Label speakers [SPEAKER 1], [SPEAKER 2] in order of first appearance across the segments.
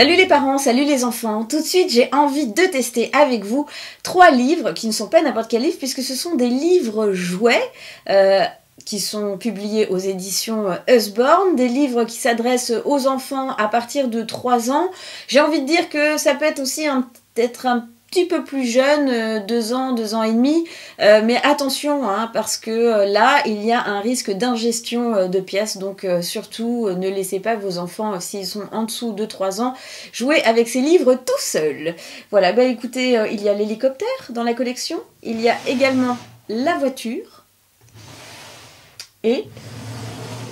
[SPEAKER 1] Salut les parents, salut les enfants. Tout de suite, j'ai envie de tester avec vous 3 livres qui ne sont pas n'importe quel livre puisque ce sont des livres jouets qui sont publiés aux éditions Usborne, des livres qui s'adressent aux enfants à partir de 3 ans. J'ai envie de dire que ça peut être aussi peut-être un petit peu plus jeune, 2 ans, 2 ans et demi, mais attention, hein, parce que là, il y a un risque d'ingestion de pièces, donc surtout ne laissez pas vos enfants, s'ils sont en dessous de 3 ans, jouer avec ces livres tout seuls. Voilà, bah écoutez, il y a l'hélicoptère dans la collection, il y a également la voiture et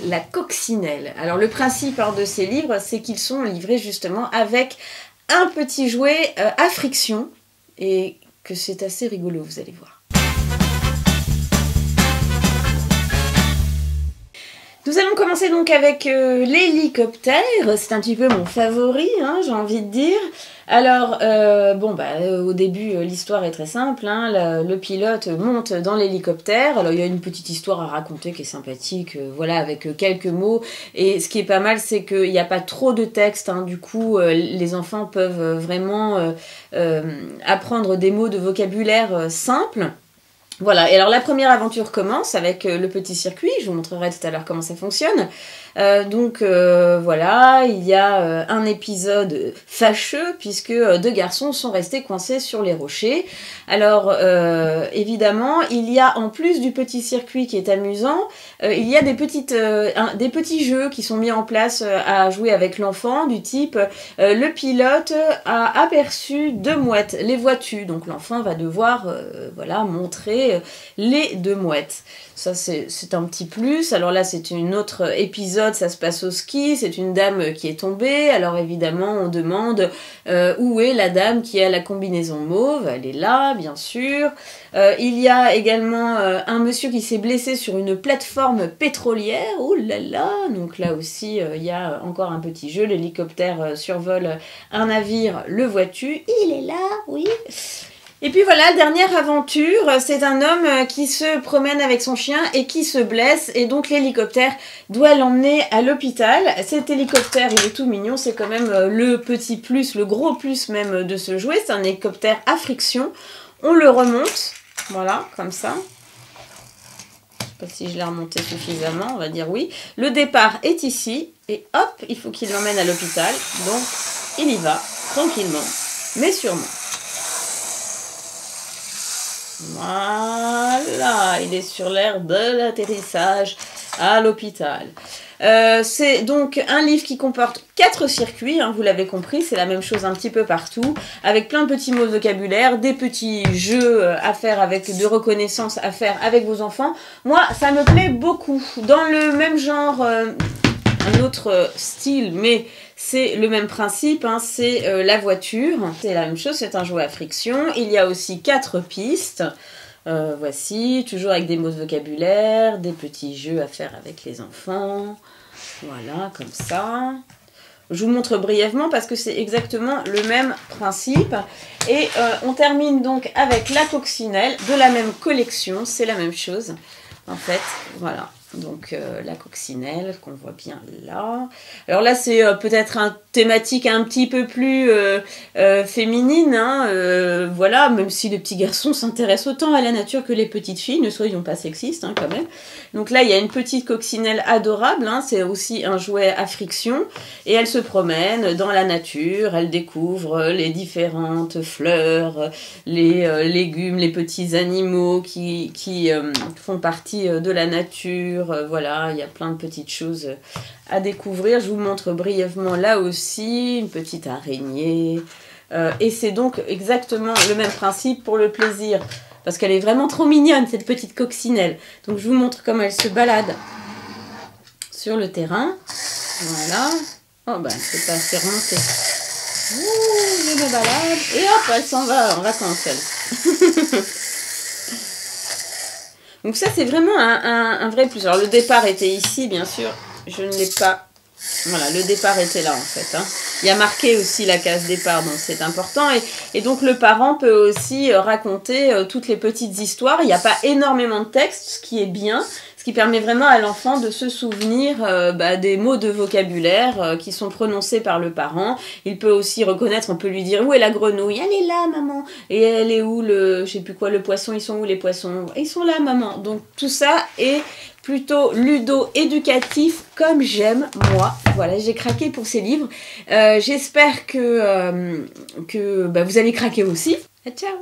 [SPEAKER 1] la coccinelle. Alors le principe de ces livres, c'est qu'ils sont livrés justement avec un petit jouet à friction, et que c'est assez rigolo, vous allez voir. Nous allons commencer donc avec l'hélicoptère, c'est un petit peu mon favori, hein, j'ai envie de dire. Alors, au début, l'histoire est très simple, hein, le pilote monte dans l'hélicoptère, alors il y a une petite histoire à raconter qui est sympathique, voilà, avec quelques mots, et ce qui est pas mal, c'est qu'il n'y a pas trop de texte, hein, du coup, les enfants peuvent vraiment apprendre des mots de vocabulaire simples. Voilà, et alors la première aventure commence avec le petit circuit, je vous montrerai tout à l'heure comment ça fonctionne. Voilà, il y a un épisode fâcheux puisque 2 garçons sont restés coincés sur les rochers. Alors évidemment, il y a en plus du petit circuit qui est amusant, il y a des petits jeux qui sont mis en place à jouer avec l'enfant du type le pilote a aperçu 2 mouettes, les vois-tu? Donc l'enfant va devoir voilà, montrer les 2 mouettes. Ça c'est un petit plus. Alors là c'est un autre épisode, ça se passe au ski, c'est une dame qui est tombée, alors évidemment on demande où est la dame qui a la combinaison mauve, elle est là bien sûr. Il y a également un monsieur qui s'est blessé sur une plateforme pétrolière, oh là là, donc là aussi il y a encore un petit jeu, l'hélicoptère survole un navire, le vois-tu? Il est là, oui. Et puis voilà, dernière aventure, c'est un homme qui se promène avec son chien et qui se blesse, et donc l'hélicoptère doit l'emmener à l'hôpital. Cet hélicoptère, il est tout mignon, c'est quand même le petit plus, le gros plus même de ce jouet, c'est un hélicoptère à friction. On le remonte, voilà, comme ça. Je sais pas si je l'ai remonté suffisamment, on va dire oui. Le départ est ici, et hop, il faut qu'il l'emmène à l'hôpital, donc il y va, tranquillement, mais sûrement. Voilà, il est sur l'aire de l'atterrissage à l'hôpital. C'est donc un livre qui comporte 4 circuits, hein, vous l'avez compris, c'est la même chose un petit peu partout, avec plein de petits mots de vocabulaire, des petits jeux à faire de reconnaissance à faire avec vos enfants. Moi, ça me plaît beaucoup. Dans le même genre, un autre style, mais c'est le même principe, hein, c'est la voiture. C'est la même chose, c'est un jouet à friction. Il y a aussi 4 pistes. Voici, toujours avec des mots de vocabulaire, des petits jeux à faire avec les enfants. Voilà, comme ça. Je vous montre brièvement parce que c'est exactement le même principe. Et on termine donc avec la coccinelle de la même collection. C'est la même chose, en fait. Voilà. Donc la coccinelle qu'on voit bien là. Alors là c'est peut-être une thématique un petit peu plus féminine, hein, voilà, même si les petits garçons s'intéressent autant à la nature que les petites filles, ne soyons pas sexistes, hein, quand même. Donc là il y a une petite coccinelle adorable, hein, c'est aussi un jouet à friction, et elle se promène dans la nature, elle découvre les différentes fleurs, les légumes, les petits animaux qui font partie de la nature. Voilà, il y a plein de petites choses à découvrir. Je vous montre brièvement là aussi, une petite araignée. Et c'est donc exactement le même principe pour le plaisir. Parce qu'elle est vraiment trop mignonne, cette petite coccinelle. Donc je vous montre comment elle se balade sur le terrain. Voilà. Oh ben, c'est pas assez remonté. Ouh, je me balade. Et hop, elle s'en va en vacances, elle. Donc ça, c'est vraiment un vrai plus. Alors, le départ était ici, bien sûr. Je ne l'ai pas... Voilà, le départ était là, en fait. Hein. Il y a marqué aussi la case départ, donc c'est important. Et donc, le parent peut aussi raconter toutes les petites histoires. Il n'y a pas énormément de texte, ce qui est bien. ce qui permet vraiment à l'enfant de se souvenir des mots de vocabulaire qui sont prononcés par le parent. Il peut aussi reconnaître, on peut lui dire où est la grenouille, elle est là maman, et elle est où le, je sais plus quoi, le poisson, ils sont où les poissons, ils sont là maman. Donc tout ça est plutôt ludo-éducatif comme j'aime moi. Voilà, j'ai craqué pour ces livres. J'espère que vous allez craquer aussi. Ciao.